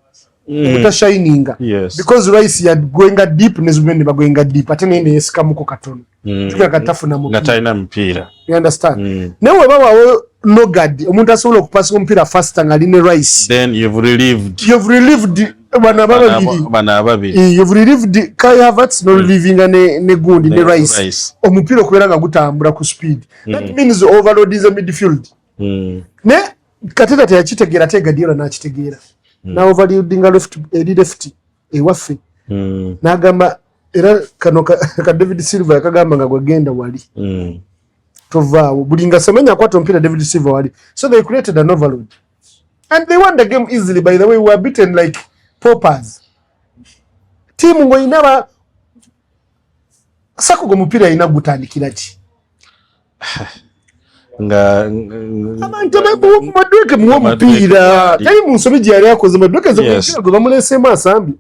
Uta shining. Yes. Because Rice ya going deep ne Zubi ba going deep. Atena ine yesika muko katono. Tuka katafuna mpira. Ngataina mpira. You understand? Newe baba Nogard omuntu asobola okupasa ompira faster nga line Rice. Then you've relieved bana babiri. You've relieved Kai Havertz no relieving ne gundi ne Rice. Omupira okubeera nga gutambula ku speed. That means overload is a midfield. Ne Kateta teyakitegera te Guardiola n'akitegeera. Na overloading left ewaffe. N'agamba era kano ka David Silva yakagamba nga gwagenda wali. Tovaawo bulinga Semenya kwata mpira David Silva wali. So they created an overload. And they won the game easily. By the way, we were beaten like paupers. Team ngo inaba Sako go mupira ina gutandikira ki nga abantu Madueke mu mupira tali mu nsobi gyali akoze Madueke zo mupira go bamulesema asambi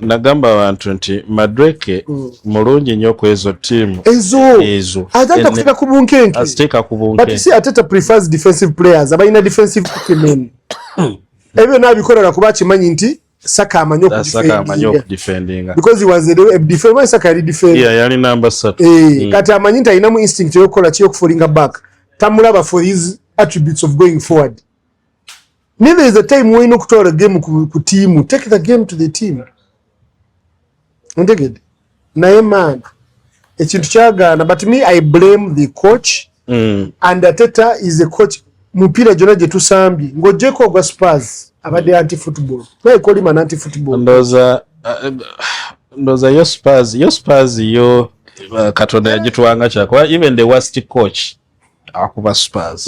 nagamba abantu nti Madueke mulungi nnyo kwezo team ezo atata kufika ku bunkenke aziteka ku bunkenke but see Ateta prefers defensive players abayina defensive men ebyo nabikola kuba kimanyi nti Saka amanyo ku defending because he was a defender. Saka yali defender yali number 3 kati amanyi nti ayina mu instinct yokola kiyo kufulinga back tamulaba for his attributes of going forward. Neither is the time we no kutola game ku team, take the game to the team. Ndegede naye man ekintu kyagana, but me I blame the coach and Ateta is a coach mupira jona je tusambi ngojeko gwa Spurs abade anti football naye koli man anti football ndoza yo Spurs yo katonda yagitwanga kyakwa even the worst coach akuba Spurs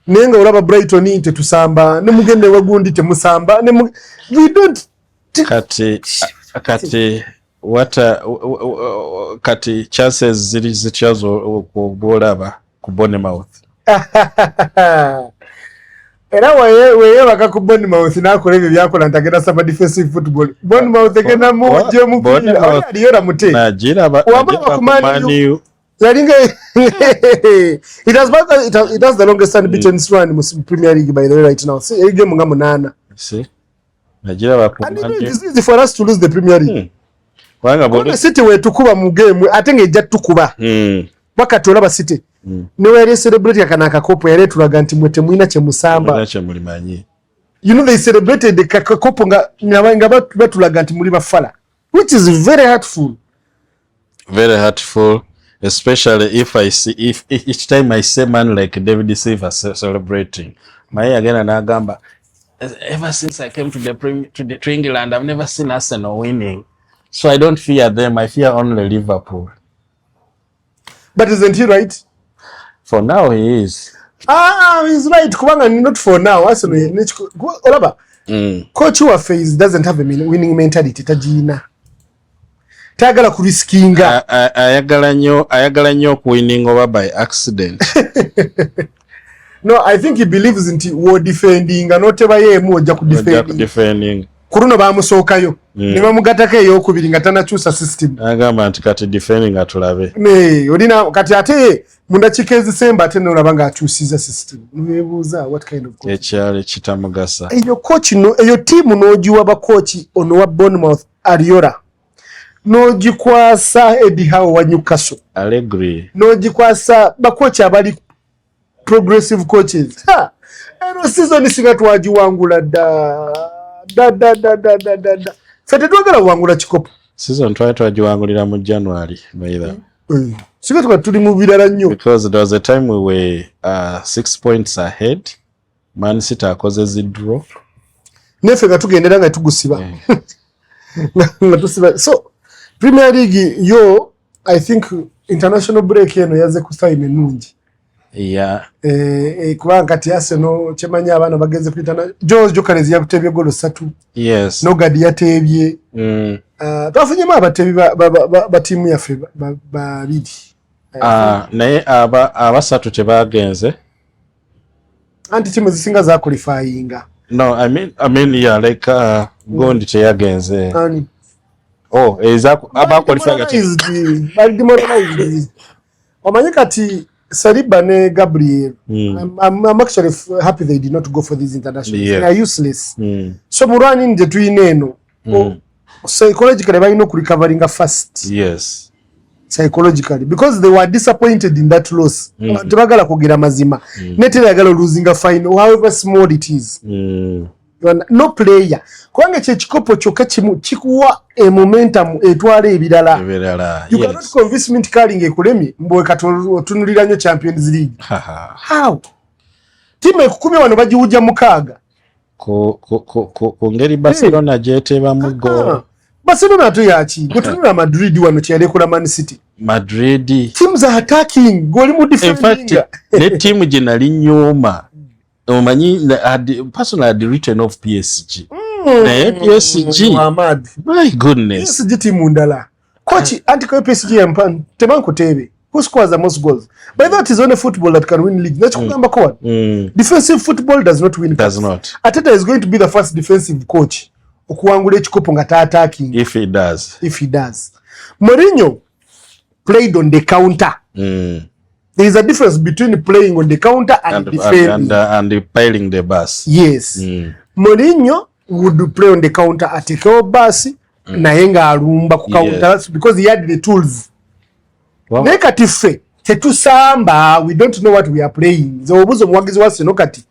nenga olaba Brighton inte tusamba ne mugende wagundi te musamba ne we don't kati kati chances ziri zichazo kubolaba ku Bournemouth era weye bakakubona mouth nakole ebyo byakola ntagenda saba defensive football Bournemouth egenda mu je mu yora mute najira bakumani yaringa it has the longest unbeaten run in Premier League by the way right now. See game nga 8 see najira bakumani this is for us to lose the Premier League wanga bodo City we tukuba mu game atenge ejja tukuba wakati olaba City niwe yali celebrate akanaka kopo yale tulaga nti mwete mwina kye musamba nacho mulimanyi you know they celebrated the kakopo nga batulaga nti muli bafala which is very hurtful especially if I see if each time I see man like David Silva celebrating my again na gamba ever since I came to the England I've never seen Arsenal winning, so I don't fear them, I fear only Liverpool. But isn't he right? For now he is. He's right. Kubanga not for now. Arsenal olaba. Coach wa face doesn't have a winning mentality tajina. Tagala ku riskinga. Ayagala nyo ku winning over by accident. No, I think he believes in war defending and not ever ye mu ojja ku defending. Kuruno bamusookayo ne bamugatako ey'okubiri nga tanakyusa system agamba nti kati defending atulabe ne olina kati ate mundakika ezisemba ate nolaba nga akyusiza system nebuuza what kind of coach ekyali kitamugasa eyo coach no eyo team n'ogiwa bakochi ono wa Bournemouth Ariola n'ogikwasa Eddie Howe wa Newcastle Allegri n'ogikwasa bakochi abali progressive coaches eno season singa twagiwangula fete twagala wangula kikopo season twagiwangulira mu January baida siga tuli mu birala nnyo because there was a time we were 6 points ahead, Man City akoze zidro nefe gatugendera nga tugusiba so Premier League yo I think international break eno yaze kusaime nungi kuba kati Arsenal chemanya abana bageze kwitana George Jokanezi yakutebye golo 3 yes no gadi yatebye twafunyema abatebi ba timu yafe babiri naye abasatu tebagenze anti timu zisinga za qualifyinga no I mean yeah like Gondi teyagenze aba qualifying bali demoralized omanyika ati Saliba ne Gabriel I'm actually happy they did not go for these internationals. They are useless. So murani nje tuineno psychologically they no recovering fast. Yes, psychologically because they were disappointed in that loss. Tebagala kugira mazima netele yagala losing a final however small it is. No player kwange kye kikopo kyokka kikuwa momentum etwala ebirala. You cannot convince me Carling ekulemi mbwe katunulira nnyo Champions League. How? Timu ekukumi wano bagiwujja mukaaga ku ngeri Barcelona gyeteba mu goal. Barcelona ato yaki gutunula Madrid wano kyalekola Man City. Madrid teams are attacking goli mu defending. In fact ne team jinali nyoma omanyi personally had written off PSG PSG. My goodness. PSG team ndala. Coach anti PSG yampan tebanko tebe. Who scores the most goals? By that is only football that can win league. That's number one. Defensive football does not win. Does not. Ateta is going to be the first defensive coach. Okuwangula ekikopo nga attacking. If he does. Mourinho played on the counter. There is a difference between playing on the counter and defending. And piling the bus. Yes. Mourinho would play on the attack ateke bus naye nga alumba ku counter because he had the tools. Wow. Nekatife tetusamba, we don't know what we are playing. Ze obuzo muwagizi wa sino kati.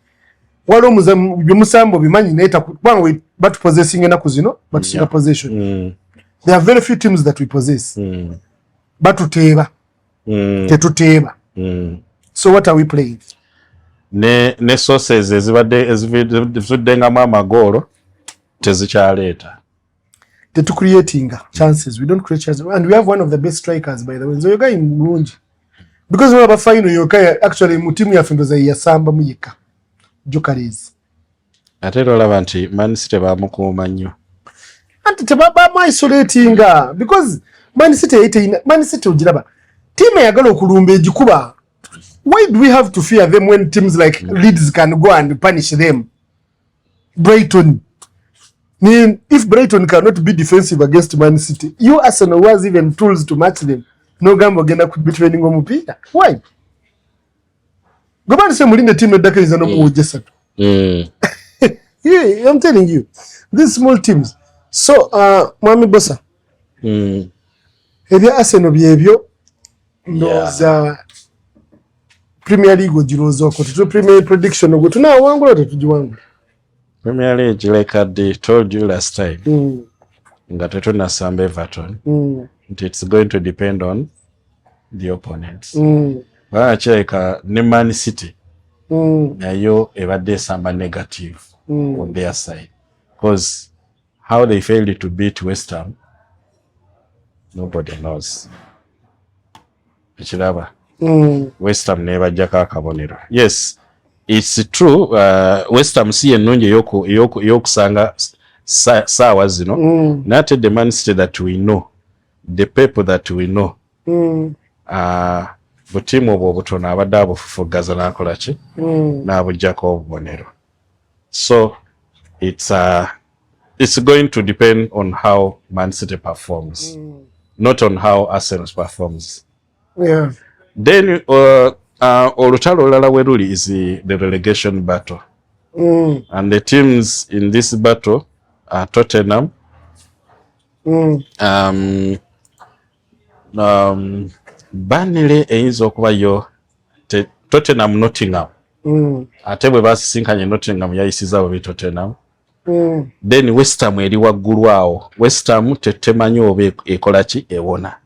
Walo musambo bimanyi neta kubanga but possessing enaku zino but singa possession. There are very few teams that we possess. But tuteba. Tetuteba. So what are we playing? Ne sources ezivuddenga mu amagolo tezikyaleeta. To creating chances. We don't create chances. And we have one of the best strikers, by the way. So yoga in Burundi. Because we have a final yoga actually mutimu ya findoza ya samba muyika. Jokeris. Atero laba nti Man City bamukuuma nnyo. Anti tebaba isolating because Man City ujiraba. Team yagala okulumba ejikuba. Why do we have to fear them when teams like Leeds can go and punish them? Brighton. If Brighton cannot be defensive against Man City, you Arsenal was even tools to match them. No gambo genda be training omupira. Why? Gobani se mulinde team edaka is no mujesa. Yeah, I'm telling you. These small teams. So, Mwami Bosa. Ebya Arsenal byebyo ndoza Premier League ojirozo ko tutu Premier prediction ogo tuna wangula tetujiwangula. Premier League, like I told you last time, Ngatetuna Sambe Everton. It's going to depend on the opponents. But actually, Man City, nayo evade samba negative on their side. Because how they failed to beat West Ham, nobody knows. West Ham never jaka kabonero. Yes. It's true. West Ham si enunje yokusanga sawa zino. Not the Man City that we know, the people that we know. Butimu obutono abadde abufufugaza nakola ki n'abujjako obubonero. So it's going to depend on how Man City performs, not on how Arsenal performs. Yeah. Then olutalo olulala we luli is the relegation battle. And the teams in this battle are Tottenham, Burnley eyinza okuba yo Tottenham Nottingham. Ate bwe basisinkanye Nottingham yayisiza bubi Tottenham. Then West Ham eri waggulu awo. West Ham tetemanyi oba ekola ki ewona.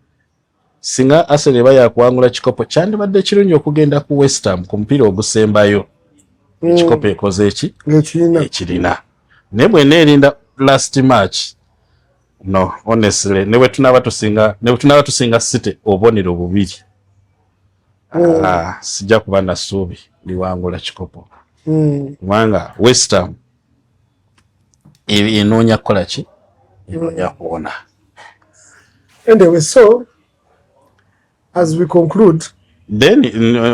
Singa Arsenal baya kuwangula kikopo kyandibadde kirungi okugenda ku West Ham ku mpira ogusembayo. Ekikopo ekoze eki ekirina. Ne bwe neerinda last match. No, honestly, newe tunaba tusinga City obonero bubiri. Sijja kuba na suubi liwangula kikopo. Kubanga West Ham enoonya kukola ki? Enoonya kuwona. Anyway, so as we conclude, then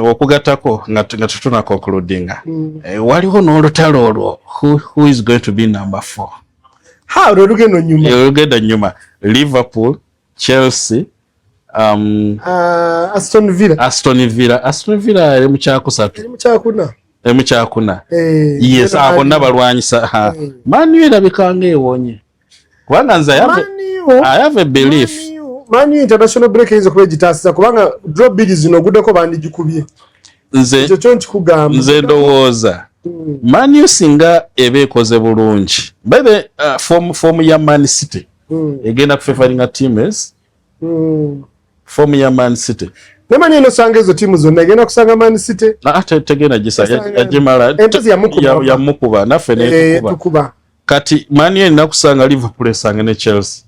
okugatako nga tutuna concludinga. Waliwo n'olutalo olwo who is going to be number 4? How rugendo nyuma? Rugendo nyuma. Liverpool, Chelsea, Aston Villa eri mu kyakuna. Yes, abo nabalwanyisa. Man U erabika ng'ewonye. Kubanga nze I have a belief. Man U international break eyinza okuba egitaasiza kubanga drop bid zino oguddeko bandigikubye. Nze ndowooza Man U singa eba ekoze bulungi. By the form ya Man City egenda kufavoringa teams. Form ya Man City. Nemani eno sanga ezo timu zonna egenda kusanga Man City. Ate tegenda gisa yajimala ya mukuba naffe ne tukuba. Kati Man U nakusanga Liverpool esanga ne Chelsea.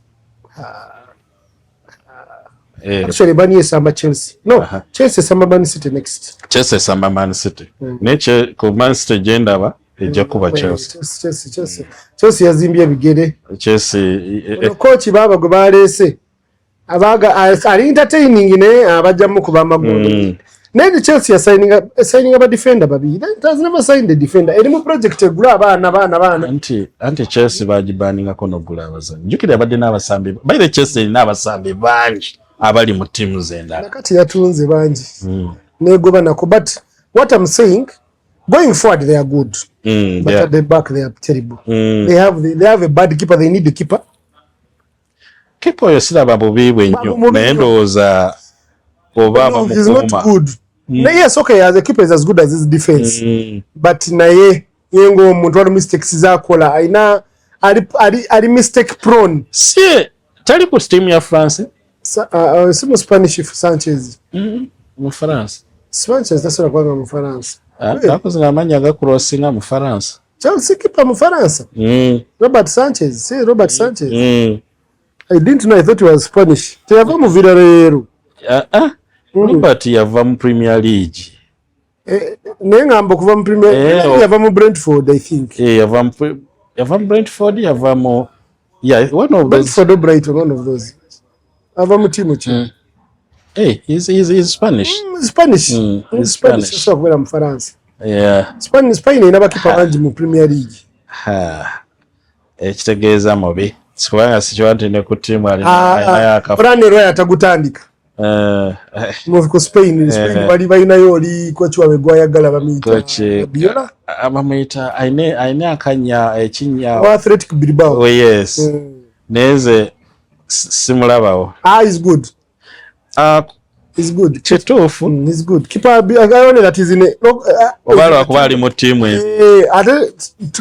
Actually, Bani is Samba Chelsea. No, Chelsea is Samba Man City next. Chelsea is Samba Man City. Nature, ko Man City genda ba ejja kuba Chelsea. Chelsea yazimbye bigere. Chelsea coach baba gwe balese abaga ali entertaining ne abajjamu kuba magulu. Nedi Chelsea signing aba defender babi. It has never signed the defender. Erimu project egula abana. Anti Chelsea bajibaninga kono gula abazanyi. Jukira abadde n'abasambi. By the Chelsea n'abasambi banji abali mu teams zenda. Nakati yatunze banji. Negoba nako, but what I'm saying, going forward they are good. But at the back they are terrible. They have a bad keeper, they need the keeper. Keeper yosira babubi bwenyo. Naendoza Obama is not good. Yes, okay, as a keeper is as good as his defense. But naye yengo omuntu wa mistakes zakola aina ali mistake prone. Si tali ku team ya France. Simo Spanish Sanchez. Mu France. Sanchez tasora kwanga mu France. Akakoze ngamanya gakrosinga mu France. Chelsea keeper mu France. Robert Sanchez. See Robert Sanchez. I didn't know, I thought he was Spanish. Teyava mu Villarreal. Robert yava mu Premier League. Nengambo kuva mu Premier League yava mu Brentford, I think. Yava mu Brentford, yava mu one of those. Brentford or Brighton, one of those. Ava mu timu chi. He's Spanish. Spanish. He's Spanish. So kwera mu France. Yeah. Spain ina bakipa banji mu Premier League. Ekitegeeza mubi. Sikubanga sikiwante ne ku timu ali ayaka. Fran Roy atagutandika. Mu Spain bali bayinayo oli coach wa Gwayagala bamita. Coach Biola abamita aine akanya ekinya. Wa Athletic Bilbao. Oh yes. Neze simulabawo. He's good. He's good. Chetofu. He's good. Keeper I only that is in a Obalo akubali mu team ate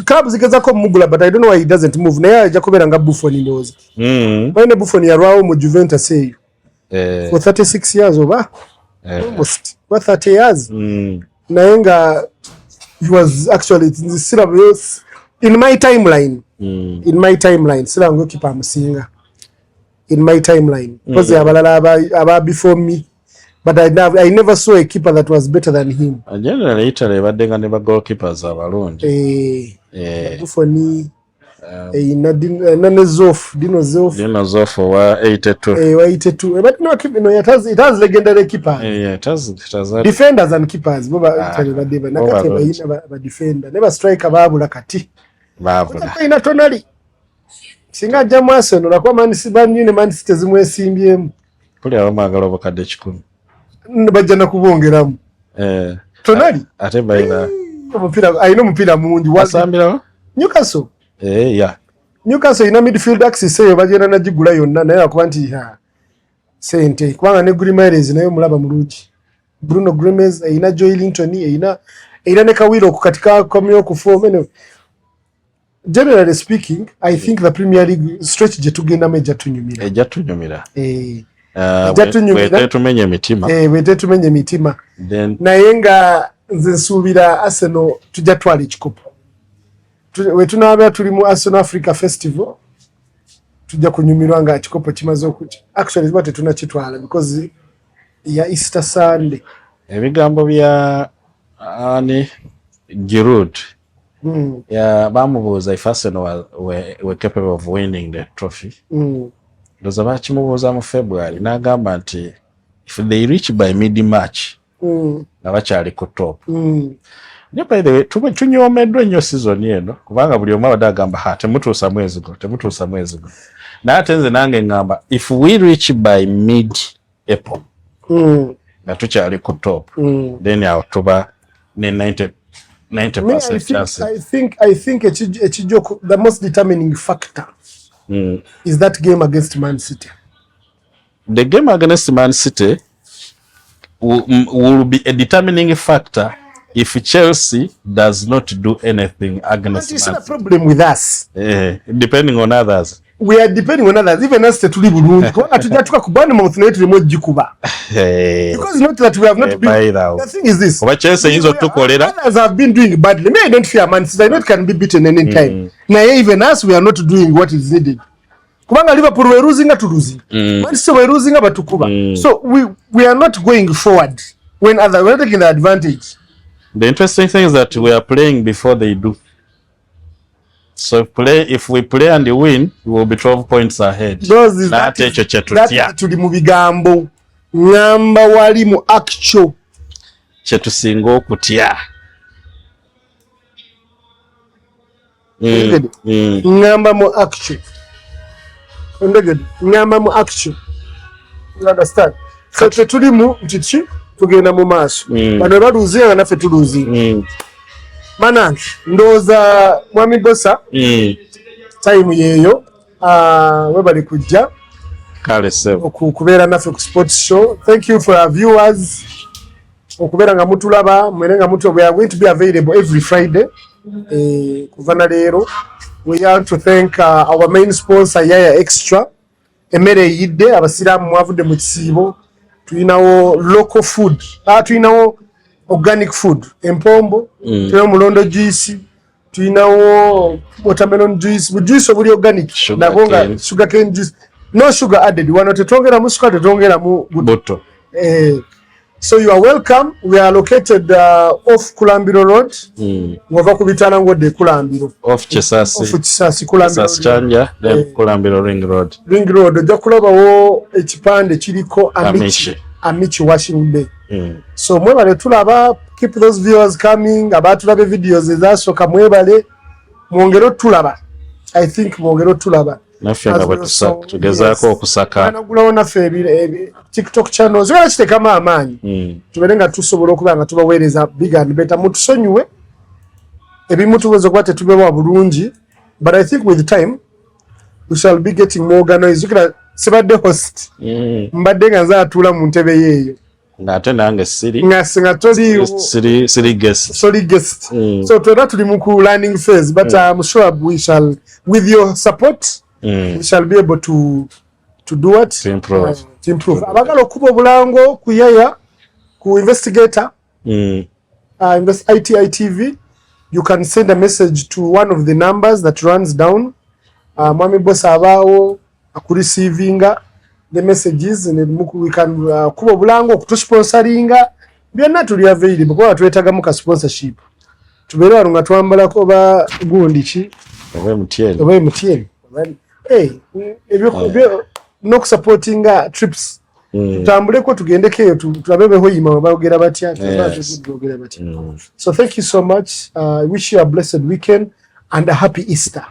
club zikeza ko mugula, but I don't know why he doesn't move. Naye ajja kubera nga Buffon ndoza. Bane Buffon yarwawo mu Juventus eyo. For 36 years over. Almost. For 30 years. Naye nga he was actually in my timeline. In my timeline. Sila ngo keeper amusinga. In my timeline. Because abalala aba before me. But I never saw a keeper that was better than him. Generally, Italy badenga ne ba goalkeepers abalungi. Buffoni Dino Zoff wa 82. Wa 82. But no keeper, no, it has legendary keepers. It has defenders and keepers. Boba Italy badeba nakati bayina ba defender. Never striker babula kati. Babula. Ina tonali. Singa jamu Arsenal nakwa Man City zimwesimbyemu. Kuli abamagala obukadde 10. Bajja nakubongeramu. Tonali. Ate bayina. Mupira mungi. Wasambirawo? Newcastle. Yeah. Newcastle ina midfield access eyo bagenda najigula yonna naye akuba nti sente kubanga ne Grimares nayo mulaba mulungi. Bruno Grimares ina Joy Linton ina ne Kawiro kukatika komyo ku form. Generally speaking, I think the Premier League stretch je tugenda meja tunyumira. Wete tumenye mitima. Wete tumenye mitima. Then naye nga nze nsuubira Arsenal tujja twala ekikopo. Wetunaba tuli mu Arsenal Africa Festival. Tujja kunyumirwa nga ekikopo kimaze okuti. Actually bate tunakitwala because ya Easter Sunday. Ebigambo bya Giroud. Yeah, bamubuuza if Arsenal were capable of winning the trophy. Ndoza bakimubuuza mu February n'agamba nti if they reach by mid-March nga bakyali ku top. Ne by the way tunyomeddwa nnyo season eno kubanga buli omu abadde agamba temutuusa mwezi go. N'ate nze nange ngamba if we reach by mid-April nga tukyali ku top then awo tuba ne 90% chance. I think the most determining factor is that game against Man City. The game against Man City will be a determining factor if Chelsea does not do anything against Man City. It's a problem with us. Depending on others. We are depending on others. Even us tuli bulungi. Kwa tujatuka kubana mouth na yetu remote jikuba. Because not that we have not been. The thing is this. Oba Chelsea hizo tukolera. Others have been doing badly. Me, I don't fear Man City. I know it can be beaten any time. Na even us, we are not doing what is needed. Kubanga Liverpool were losing to losing. Man City were losing batukuba. So we are not going forward when we're taking the advantage. The interesting thing is that we are playing before they do. So if we play and win, we will be 12 points ahead. Tuli mu bigambo ngamba wali mu actual kyetusinga okutya. Ngamba mu actual. Ngamba mu actual. You understand? So tuli mu chichi tugenda mu maaso. Bano baluzinga nga naffe tuluzinga. Manange ndoza mwami Bosa time yeyo webali kujja kale sebo okubeera naffe ku sports show. Thank you for our viewers okubeera nga mutulaba mwene nga mutu. We are going to be available every Friday kuva na leero. We want to thank our main sponsor YAYA Extra. Emmere eyidde abasiraamu mwavudde mu kisiibo. Tulinawo local food, tulinawo organic food, empombo, tulinawo mulondo juice, tulinawo watermelon juice, juice obuli organic, nagonga sugarcane juice, no sugar added. Wano tetongera mu sugar, tetongera mu buto. So you are welcome. We are located off Kulambiro Road. Ngova kubitana ngode Kulambiro. Off Chisasi. Off Chisasi Kulambiro. Chisasi Chanja, then Kulambiro Ring Road. Ring Road. Ojja kulaba wo ekipande kiriko Amici Washing Day. So mwebale tulaba, keep those viewers coming. Abatulabe videos ezasooka mwebale. Mwongero tulaba. I think mwongero tulaba. Nafenga batusaka tugezaako okusaka anagulawo naffe TikTok channels zibala kitekamu amaanyi tubeere nga tusobola okuba nga tubaweereza big and better. Mutusonyiwe ebimu tuweza okuba tetubewa bulungi, but I think with time we shall be getting more organized. Ukira sibadde host mbadde nga nze atuula mu ntebe yeeyo ng'ate nange siri guest. So twera tuli mu ku learning phase, but I'm sure we shall, with your support, we shall be able to do what? To improve. Abagala okuba obulango ku YAYA, ku investigator, TiTV, you can send a message to one of the numbers that runs down. Mwami Bosa abaawo akurecevinga the messages, and we can kuba obulango okutusponsoringa byonna tuli available kuba twetagamu ka sponsorship. Tubeere wano nga twambalako ba gundi ki oba MTN. N'okusupportinga trips. Tutambuleko tugendeko eyo tulabe behoyima baogera batya. So thank you so much. I wish you a blessed weekend and a happy Easter,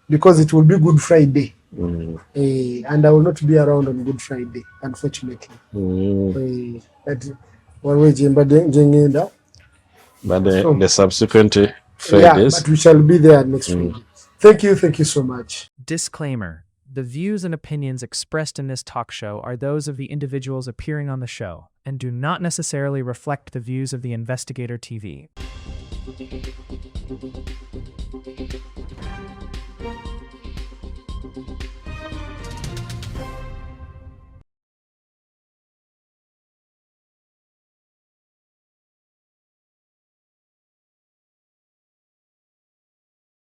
because it will be Good Friday. And I will not be around on Good Friday, unfortunately. But the subsequent Fridays. But we shall be there next week. Thank you so much. Disclaimer. The views and opinions expressed in this talk show are those of the individuals appearing on the show and do not necessarily reflect the views of the Investigator TV.